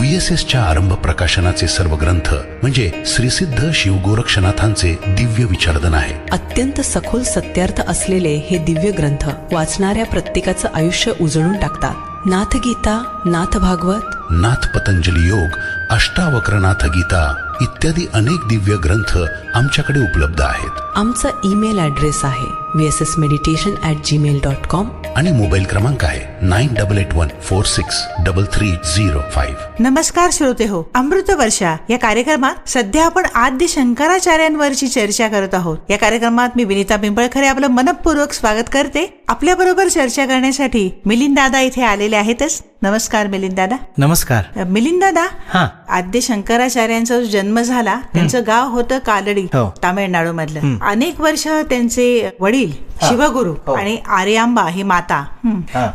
VSSच्या आरंभ प्रकाशनाचे सर्व ग्रंथ म्हणजे श्रीसिद्ध शिवगोरक्षनाथांचे दिव्य विचारधन आहे. अत्यंत सखोल सत्यार्थ असलेले हे दिव्य ग्रंथ वाचणाऱ्या प्रत्येकाचं आयुष्य उजळून टाकतात. नाथ गीता, नाथ भागवत, नाथ पतंजली योग, अष्टावक्रनाथ गीता इत्यादी अनेक दिव्य ग्रंथ आमच्याकडे उपलब्ध आहेत. आमचा ईमेल ॲड्रेस आहे vssmeditation@gmail.com आणि मोबाईल क्रमांक आहे 9881463305. नमस्कार श्रोते हो, अमृत वर्षा या कार्यक्रमात सध्या आपण आद्य शंकराचार्यांवरची चर्चा करत आहोत. या कार्यक्रमात मी विनीता पिंपळखरे आपलं मनपूर्वक स्वागत करते. आपल्या बरोबर चर्चा करण्यासाठी मिलिंद दादा इथे आलेले आहेतच. नमस्कार मिलिंद दादा. नमस्कार मिलिंद दादा. हा, आद्य शंकराचार्यांचा जो जन्म झाला त्यांचं गाव होतं कालडी, हो. तामिळनाडू मधलं. अनेक वर्ष त्यांचे वडील शिवगुरु आणि आर्यांबा ही माता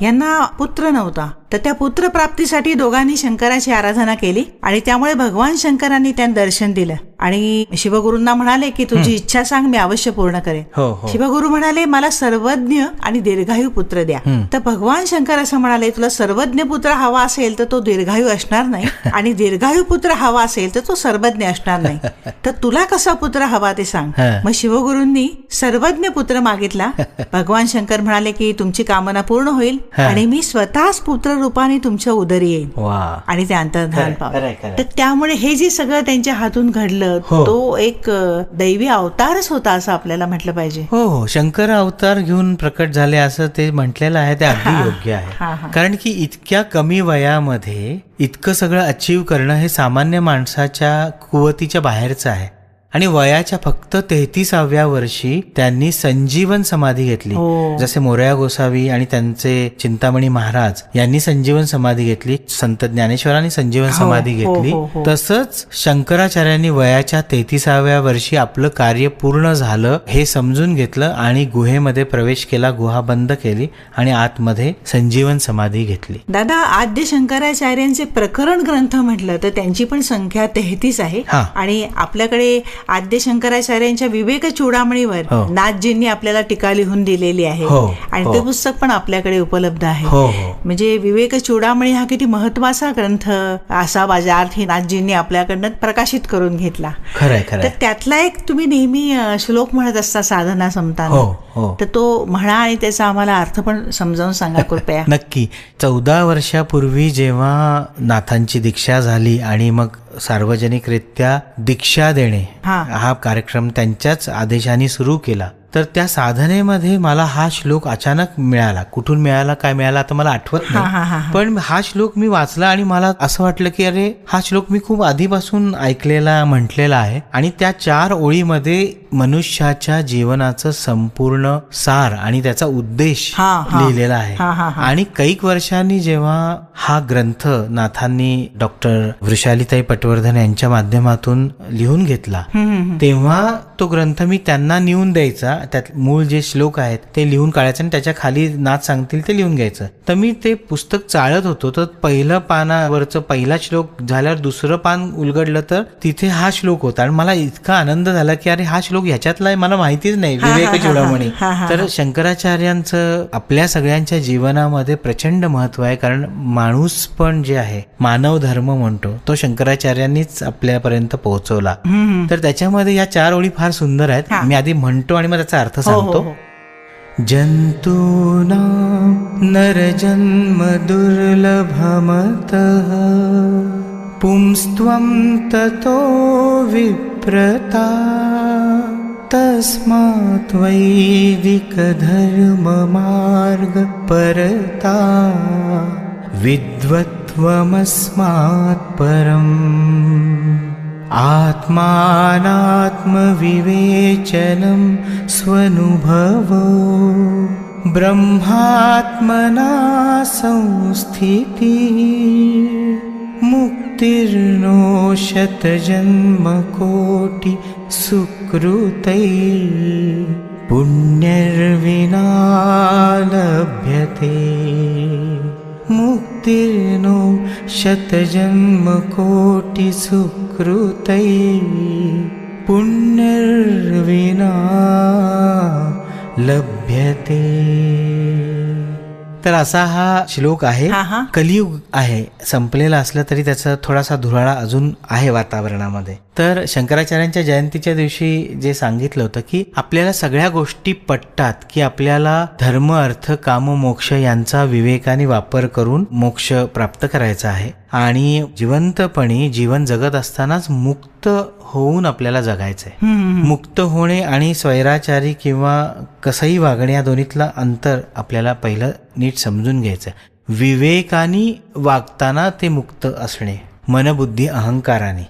यांना पुत्र नव्हता. तर त्या पुत्र प्राप्तीसाठी दोघांनी शंकराची आराधना केली आणि त्यामुळे भगवान शंकरांनी त्यांना दर्शन दिलं आणि शिवगुरूंना म्हणाले की तुझी इच्छा सांग, मी अवश्य पूर्ण करेन. शिवगुरु म्हणाले मला सर्वज्ञ आणि दीर्घायू पुत्र द्या. तर भगवान शंकर असं म्हणाले तुला सर्वज्ञ पुत्र हवा असेल तर तो दीर्घायू असणार नाही आणि दीर्घायू पुत्र हवा असेल तर तो सर्वज्ञ असणार नाही. तर तुला कसा पुत्र हवा ते सांग. मग शिवगुरूंनी सर्वज्ञ पुत्र मागितला. भगवान शंकर म्हणाले की तुमची कामना पूर्ण होईल आणि मी स्वतःच पुत्र रूपाने तुमच्या उदरी येईल आणि ते अंतर्धान पावले. तर त्यामुळे हे जे सगळं त्यांच्या हातून घडलं तो एक दैवी अवतारच होता असं आपल्याला म्हटलं पाहिजे. हो, शंकर अवतार घेऊन प्रकट झाले असं ते म्हटलेलं आहे. ते अगदी योग्य आहे. कारण की इतक्या कमी वयामध्ये इतकं सगळं अचीव करणं हे सामान्य माणसाच्या कुवतीच्या बाहेरचं आहे. आणि वयाच्या फक्त 33व्या वर्षी त्यांनी संजीवन समाधी घेतली. जसे मोरया गोसावी आणि त्यांचे चिंतामणी महाराज यांनी संजीवन समाधी घेतली, संत ज्ञानेश्वरांनी संजीवन समाधी घेतली, तसंच शंकराचार्यांनी वयाच्या 33व्या वर्षी आपलं कार्य पूर्ण झालं हे समजून घेतलं आणि गुहेमध्ये प्रवेश केला, गुहा बंद केली आणि आतमध्ये संजीवन समाधी घेतली. दादा, आद्य शंकराचार्यांचे प्रकरण ग्रंथ म्हटलं तर त्यांची पण संख्या 33 आहे. आणि आपल्याकडे आद्य शंकराचार्यांच्या विवेक चूडामणीवर नाथजींनी आपल्याला टीका लिहून दिलेली आहे आणि ते पुस्तक पण आपल्याकडे उपलब्ध आहे. म्हणजे विवेक चूडामणी हा किती महत्वाचा ग्रंथ असावा ज्या अर्थी नाथजींनी आपल्याकडनं प्रकाशित करून घेतला. तर त्यातला एक तुम्ही नेहमी श्लोक म्हणत असता साधना संपताना, तर तो म्हणा आणि त्याचा आम्हाला अर्थ पण समजावून सांगा कृपया. नक्की. 14 वर्षापूर्वी जेव्हा नाथांची दीक्षा झाली आणि मग सार्वजनिकरित्या दीक्षा देणे हा कार्यक्रम त्यांच्याच आदेशाने सुरू केला, तर त्या साधनेमध्ये मला हा श्लोक अचानक मिळाला. कुठून मिळाला, काय मिळाला आता मला आठवत नाही, पण हा श्लोक मी वाचला आणि मला असं वाटलं की अरे हा श्लोक मी खूप आधीपासून ऐकलेला, म्हटलेला आहे. आणि त्या 4 ओळीमध्ये मनुष्याच्या जीवनाचं संपूर्ण सार आणि त्याचा उद्देश लिहिलेला आहे. आणि कैक वर्षांनी जेव्हा हा ग्रंथ नाथांनी डॉक्टर वृषालीताई पटवर्धन यांच्या माध्यमातून लिहून घेतला, तेव्हा तो ग्रंथ मी त्यांना नेऊन द्यायचा. त्यात मूळ जे श्लोक आहेत ते लिहून काढायचं आणि त्याच्या खाली नाथ सांगतील ते लिहून घ्यायचं. तर मी ते पुस्तक चाळत होतो, तर पहिलं पानावरचं पहिला श्लोक झाल्यावर दुसरं पान उलगडलं तर तिथे हा श्लोक होता आणि मला इतका आनंद झाला की अरे हा श्लोक ह्याच्यातला मला माहितीच नाही, विवेक चूडामणी. तर शंकराचार्यांचं आपल्या सगळ्यांच्या जीवनामध्ये प्रचंड महत्व आहे. कारण माणूस पण जे आहे, मानव धर्म म्हणतो, तो शंकराचार्यांनीच आपल्यापर्यंत पोहोचवला. तर त्याच्यामध्ये या 4 ओळी फार सुंदर आहेत. मी आधी म्हणतो आणि मग त्याचा अर्थ सांगतो. जंतूनां नरजन्म दुर्लभमतः पुंस्त्वं ततो विप्रता तस्मात् वैदिक धर्म मार्ग परता विद्वत्वमस्मात् परम् आत्मानात्मविवेचनं स्वनुभवो ब्रह्मात्मना संस्थितिः मुक्तिर्नो शतजन्मकोटि सुकृतैः पुण्यर्विना लभ्यते. मुक्तिर्नो शतजन्मकोटि सुकृतैः पुण्यर्विना लभ्यते. तर असा हा श्लोक आहे. हा, हा. कलियुग आहे, संपलेला असलं तरी त्याचा थोडासा धुराळा अजून आहे वातावरणामध्ये. तर शंकराचार्यांच्या जयंतीच्या दिवशी जे सांगितलं होतं की आपल्याला सगळ्या गोष्टी पटतात, की आपल्याला धर्म, अर्थ, काम, मोक्ष यांचा विवेकाने वापर करून मोक्ष प्राप्त करायचा आहे आणि जिवंतपणी जीवन जगत असतानाच मुक्त होऊन आपल्याला जगायचंय. मुक्त होणे आणि स्वैराचारी किंवा कसंही वागणे या दोन्हीतला अंतर आपल्याला पहिलं नीट समजून घ्यायचं. विवेकाने वागताना ते मुक्त असणे, मनबुद्धी अहंकाराने.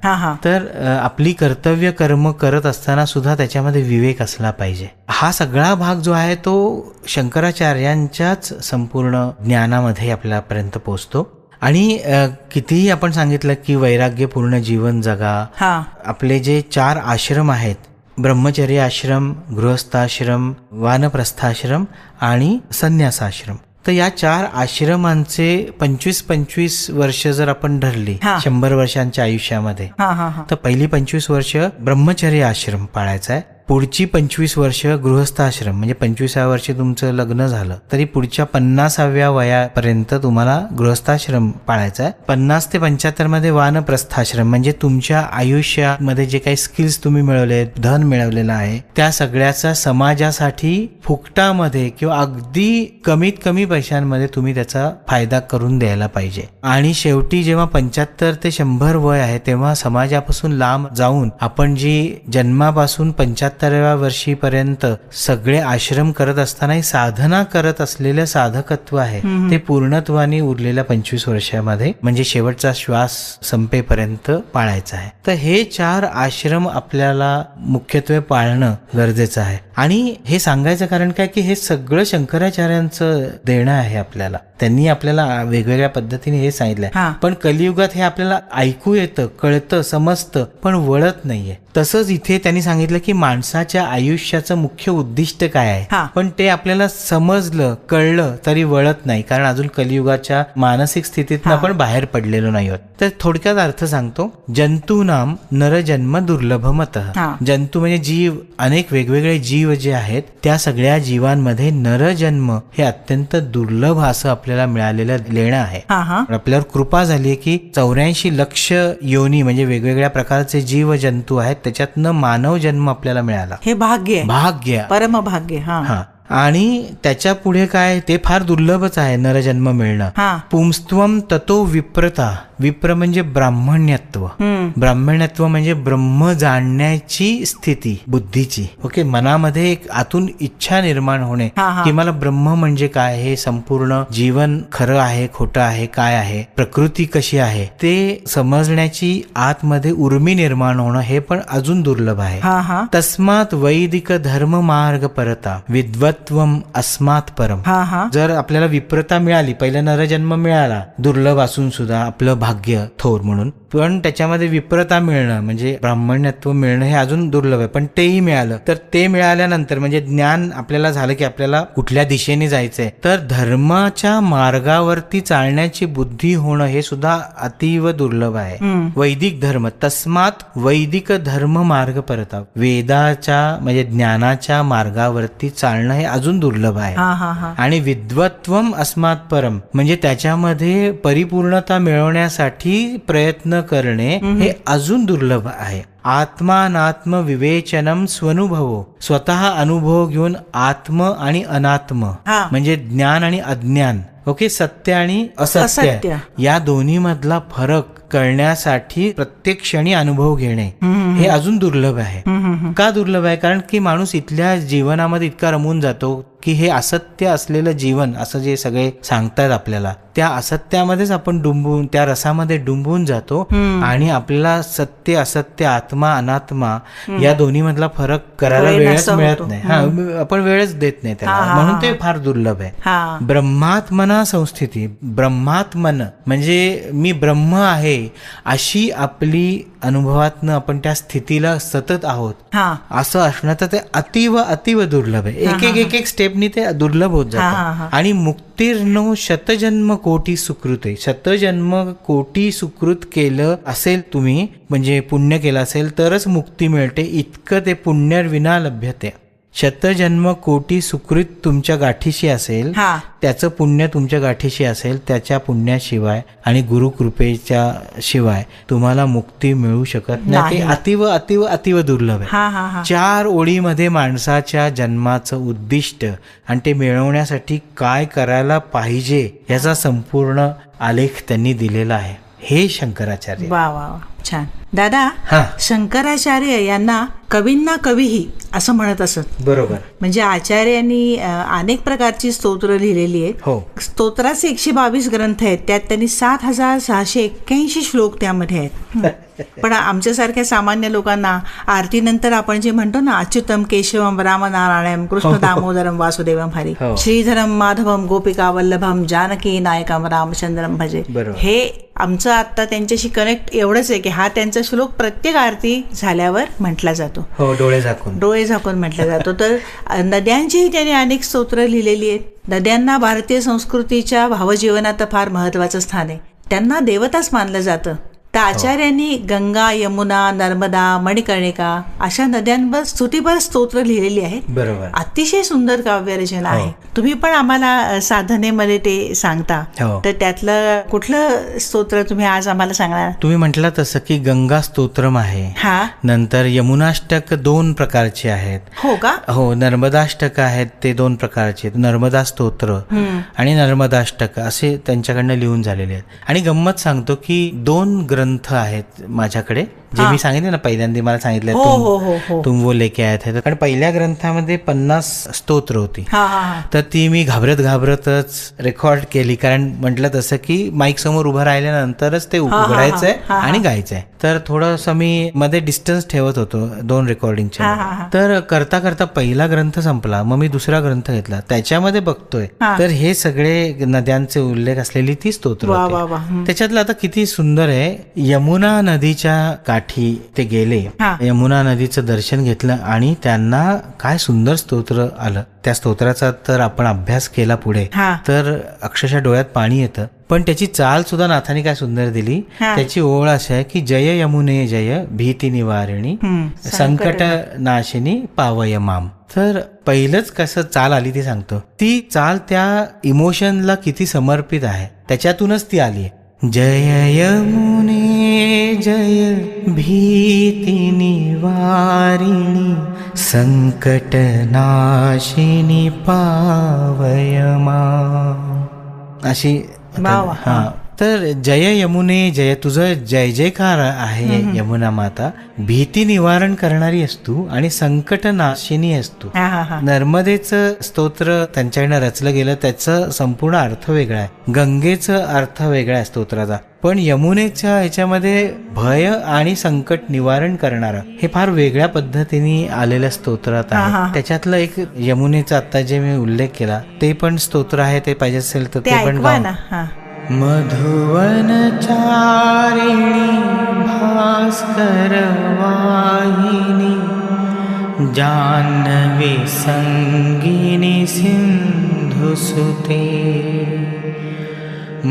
तर आपली कर्तव्य कर्म करत असताना सुद्धा त्याच्यामध्ये विवेक असला पाहिजे. हा सगळा भाग जो आहे तो शंकराचार्यांच्याच संपूर्ण ज्ञानामध्ये आपल्यापर्यंत पोहोचतो. आणि कितीही आपण सांगितलं की वैराग्यपूर्ण जीवन जगा, आपले जे 4 आश्रम आहेत, ब्रह्मचर्य आश्रम, गृहस्थाश्रम, वानप्रस्थाश्रम आणि संन्यासाश्रम, तर या 4 आश्रमांचे 25-25 वर्ष जर आपण धरली 100 वर्षांच्या आयुष्यामध्ये, तर पहिली 25 वर्ष ब्रह्मचर्य आश्रम पाळायचा आहे, पुढची 25 वर्ष गृहस्थाश्रम, म्हणजे 25व्या वर्षी तुमचं लग्न झालं तरी पुढच्या 50व्या वयापर्यंत तुम्हाला गृहस्थाश्रम पाळायचा आहे. 50 ते 75 मध्ये वानप्रस्थाश्रम, म्हणजे तुमच्या आयुष्यामध्ये जे काही स्किल्स तुम्ही मिळवले, धन मिळवलेलं आहे, त्या सगळ्याचा समाजासाठी फुकटामध्ये किंवा अगदी कमीत कमी पैशांमध्ये तुम्ही त्याचा फायदा करून द्यायला पाहिजे. आणि शेवटी जेव्हा 75 ते 100 वय आहे तेव्हा समाजापासून लांब जाऊन आपण जी जन्मापासून 75व्या वर्षीपर्यंत सगळे आश्रम करत असतानाही साधना करत असलेलं साधकत्व आहे ते पूर्णत्वाने उरलेल्या 25 वर्षामध्ये, म्हणजे शेवटचा श्वास संपेपर्यंत पाळायचा आहे. तर हे 4 आश्रम आपल्याला मुख्यत्वे पाळणं गरजेचं आहे. आणि हे सांगायचं कारण काय की हे सगळं शंकराचार्यांचं देणं आहे आपल्याला. त्यांनी आपल्याला वेगवेगळ्या पद्धतीने हे सांगितलंय, पण कलियुगात हे आपल्याला ऐकू येतं, कळतं, समजतं, पण वळत नाहीये. तसंच इथे त्यांनी सांगितलं की माणसाच्या आयुष्याचं मुख्य उद्दिष्ट काय आहे, पण ते आपल्याला समजलं, कळलं तरी वळत नाही, कारण अजून कलियुगाच्या मानसिक स्थितीतनं आपण बाहेर पडलेलो नाही आहोत. तर थोडक्यात अर्थ सांगतो. जंतूनाम नरजन्म दुर्लभमतः. जंतू म्हणजे जीव, अनेक वेगवेगळे जीव जे आहेत त्या सगळ्या जीवांमध्ये नरजन्म हे अत्यंत दुर्लभ असं आपल्याला मिळालेलं लेणं आहे. आपल्यावर कृपा झाली की 84 लक्ष योनी म्हणजे वेगवेगळ्या प्रकारचे जीव जंतू आहेत, त्याच्यातनं मानव जन्म आपल्याला मिळाला. हे भाग्य, भाग्य, परम भाग्य. आणि त्याच्या पुढे काय, ते फार दुर्लभच आहे नरजन्म मिळणं. पुंस्त्वम ततो विप्रता. विप्र म्हणजे ब्राह्मण्यत्व. ब्राह्मण्यत्व म्हणजे ब्रह्म जाणण्याची स्थिती बुद्धीची. ओके, मनामध्ये एक आतून इच्छा निर्माण होणे की मला ब्रह्म म्हणजे काय, हे संपूर्ण जीवन खरं आहे, खोटं आहे, काय आहे, प्रकृती कशी आहे ते समजण्याची आतमध्ये उर्मी निर्माण होणं, हे पण अजून दुर्लभ आहे. तस्मात वैदिक धर्म मार्ग परता विद्वत्वम अस्मात् परम. जर आपल्याला विप्रता मिळाली, पहिला नरजन्म मिळाला दुर्लभ असून सुद्धा, आपलं भाग्य थोर म्हणून, पण त्याच्यामध्ये विप्रता मिळणं म्हणजे ब्राह्मण्यत्व मिळणं हे अजून दुर्लभ आहे. पण तेही मिळालं, तर ते मिळाल्यानंतर म्हणजे ज्ञान आपल्याला झालं की आपल्याला कुठल्या दिशेने जायचंय, तर धर्माच्या मार्गावरती चालण्याची बुद्धी होणं हे सुद्धा अतीव दुर्लभ आहे. वैदिक धर्म, तस्मात वैदिक धर्म मार्ग परता, वेदाच्या म्हणजे ज्ञानाच्या मार्गावरती चालणं हे अजून दुर्लभ आहे. आणि विद्वत्वम अस्मात् परम म्हणजे त्याच्यामध्ये परिपूर्णता मिळवण्यासाठी प्रयत्न करणे हे अजून दुर्लभ आहे. आत्मानात्म विवेचनम स्वनुभवो, स्वतः अनुभव घेऊन आत्म आणि अनात्म म्हणजे ज्ञान आणि अज्ञान, ओके, सत्य आणि असत्य या दोन्ही मधला फरक कळण्यासाठी प्रत्येक क्षणी अनुभव घेणे हे अजून दुर्लभ आहे. का दुर्लभ आहे, कारण की माणूस इथल्या जीवनामध्ये इतका रमून जातो की हे असत्य असलेलं जीवन असं जे सगळे सांगतात आपल्याला, त्या असत्यामध्येच आपण डुंबून, त्या रसामध्ये डुंबून जातो आणि आपल्याला सत्य असत्य, आत्मा अनात्मा या दोन्ही मधला फरक करायला वेळच मिळत नाही. आपण वेळच देत नाही त्याला, म्हणून ते फार दुर्लभ आहे. ब्रह्मात्मना संस्थिती, ब्रह्मात्मन म्हणजे मी ब्रह्म आहे अशी आपली अनुभवातनं आपण त्या स्थितीला सतत आहोत असं असणं, तर ते अतीव दुर्लभ आहे. एक स्टेपनी ते दुर्लभ होत जातं. आणि मुक्तीर्नो शतजन्म कोटी सुकृते, शतजन्म कोटी सुकृत केलं असेल तुम्ही, म्हणजे पुण्य केलं असेल तरच मुक्ती मिळते, इतकं ते पुण्यविना लभ्यते. शतजन्म कोटी सुकृत तुमच्या गाठीशी असेल, हा. त्याचं पुण्य तुमच्या गाठीशी असेल, त्याच्या पुण्याशिवाय आणि गुरुकृपेच्या शिवाय तुम्हाला मुक्ती मिळू शकत नाही. ते अतिव अतिव अतिव दुर्लभ आहे. हा हा हा 4 ओळीमध्ये माणसाच्या जन्माचं उद्दिष्ट आणि ते मिळवण्यासाठी काय करायला पाहिजे याचा संपूर्ण आलेख त्यांनी दिलेला आहे. हे शंकराचार्य. वा वा वा, छान. दादा, हा. शंकराचार्य यांना कवींना कवीही असं म्हणत असत. बरोबर. म्हणजे आचार्यांनी अनेक प्रकारची स्तोत्र लिहिलेली आहेत. हो. स्तोत्राचे 122 ग्रंथ आहेत. त्यात त्यांनी 7681 श्लोक त्यामध्ये आहेत. पण आमच्यासारख्या सामान्य लोकांना आरतीनंतर आपण जे म्हणतो ना, अच्युतम केशवम रामनारायणम कृष्ण दामोदरम वासुदेवम हरी, हो. श्रीधरम माधवम गोपिका वल्लभम जानकी नायकम रामचंद्रम भजे, बरोबर. हे आमचं आता त्यांच्याशी कनेक्ट एवढंच आहे की हा त्यांचा श्लोक प्रत्येक आरती झाल्यावर म्हटला जातो. हो, डोळे झाकून म्हटला जातो. तर नद्यांचीही त्यांनी अनेक स्तोत्र लिहिलेली आहेत. नद्यांना भारतीय संस्कृतीच्या भावजीवनात फार महत्वाचं स्थान आहे. त्यांना देवताच मानलं जातं. तर आचार्यांनी गंगा, यमुना, नर्मदा, मणिकर्णिका अशा नद्यांवर स्तुतीपर स्तोत्र लिहिलेली आहेत. बरोबर. अतिशय सुंदर काव्यरचना आहे. तुम्ही पण आम्हाला साधनेमध्ये ते सांगता. हो. तर त्यातलं कुठलं स्तोत्र तुम्ही आज आम्हाला सांगणार? तुम्ही म्हटलं तसं की गंगा स्तोत्रम आहे. हा. नंतर यमुनाष्टक 2 प्रकारचे आहेत. हो का? हो. नर्मदाष्टक आहेत, ते 2 प्रकारचे आहेत. नर्मदा स्तोत्र आणि नर्मदाष्टक असे त्यांच्याकडनं लिहून झालेले आहेत. आणि गंमत सांगतो की 2 ग्रंथ आहेत माझ्याकडे, जे मी सांगितले ना पहिल्यांदा मला सांगितलं, तुम वो लेके आए थे. कारण पहिल्या ग्रंथामध्ये 50 स्तोत्र होती. तर ती मी घाबरतच रेकॉर्ड केली. कारण म्हटलं तसं की माईक समोर उभं राहिल्यानंतरच ते उघडायचंय आणि गायचंय. तर थोडंसं मी मध्ये डिस्टन्स ठेवत होतो 2 रेकॉर्डिंगच्या. तर करता करता पहिला ग्रंथ संपला, मग मी दुसरा ग्रंथ घेतला. त्याच्यामध्ये बघतोय तर हे सगळे नद्यांचे उल्लेख असलेली ती स्तोत्र होती. त्याच्यातलं आता किती सुंदर आहे. यमुना नदीच्या काठी ते गेले, यमुना नदीचं दर्शन घेतलं आणि त्यांना काय सुंदर स्तोत्र आलं. त्या स्तोत्राचा तर आपण अभ्यास केला पुढे तर अक्षरशः डोळ्यात पाणी येतं. पण त्याची चाल सुद्धा नाथांनी काय सुंदर दिली. त्याची ओळ अशी आहे की जय यमुने जय भीती निवारिणी संकट नाशिनी पावय माम. तर पहिलंच कसं चाल आली ती सांगतो. ती चाल त्या इमोशनला किती समर्पित आहे त्याच्यातूनच ती आली. जय यमुने जय भीति निवारिणी संकट नाशिनी पावय माम अशी. हा. तर जय यमुने जय, तुझं जय जयकार आहे यमुना माता. भीती निवारण करणारी असतो आणि संकट नाशिनी असतो. नर्मदेचं स्तोत्र त्यांच्याकडनं रचलं गेलं, त्याचं संपूर्ण अर्थ वेगळा आहे. गंगेचं अर्थ वेगळा आहे स्तोत्राचा. पण यमुनेच्या ह्याच्यामध्ये भय आणि संकट निवारण करणारं हे फार वेगळ्या पद्धतीने आलेल्या स्तोत्रात आहे. त्याच्यातलं एक यमुनेचा आता जे मी उल्लेख केला ते पण स्तोत्र आहे. ते पाहिजे असेल तर ते पण गाऊ. मधुवन चारिणी भास्कर वाहिनी जाह्नवी संगिनी सिंधु सुते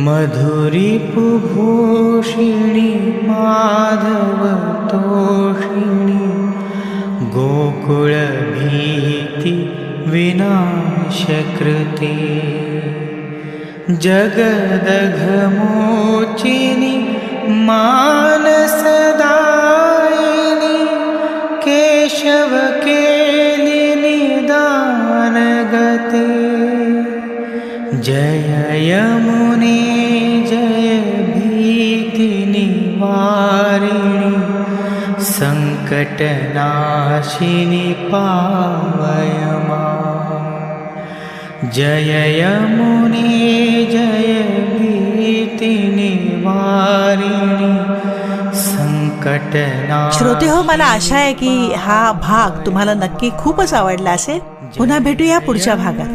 मधुरी पुभूषिणी माधव तोषिणी गोकुळ भीति विनाशकृते जगदघमोचिनी मानसदायिनी केशव केलिनी दानगते जय यमुने जय भीति निवारिणी संकट नाशिनी पावय माम. जय यमुने जय भीति निवारिणी संकट. श्रोते हो, मला आशा आहे की हा भाग तुम्हाला नक्की खूपच आवडला असेल. पुन्हा भेटूया पुढच्या भागात.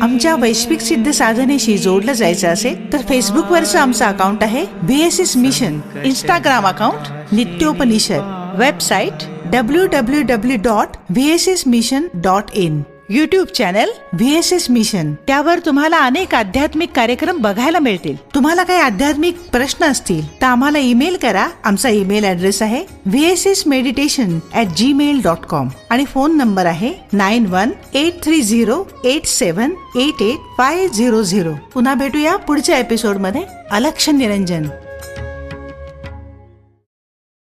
आमच्या वैश्विक सिद्ध साधनेशी जोडलं जायचं असेल तर फेसबुकवरचं आमचं अकाउंट आहे VSS मिशन, Instagram account Nityopanishad, website www.vssmission.in, YouTube channel VSS मिशन. त्यावर तुम्हाला अनेक आध्यात्मिक कार्यक्रम बघायला मिळतील. तुम्हाला काही आध्यात्मिक प्रश्न असतील तर आम्हाला ईमेल करा. आमचा ईमेल ऍड्रेस आहे vssmeditation@gmail.com आणि फोन नंबर आहे 918308788500. पुन्हा भेटूया पुढच्या एपिसोड मध्ये. अलक्ष निरंजन.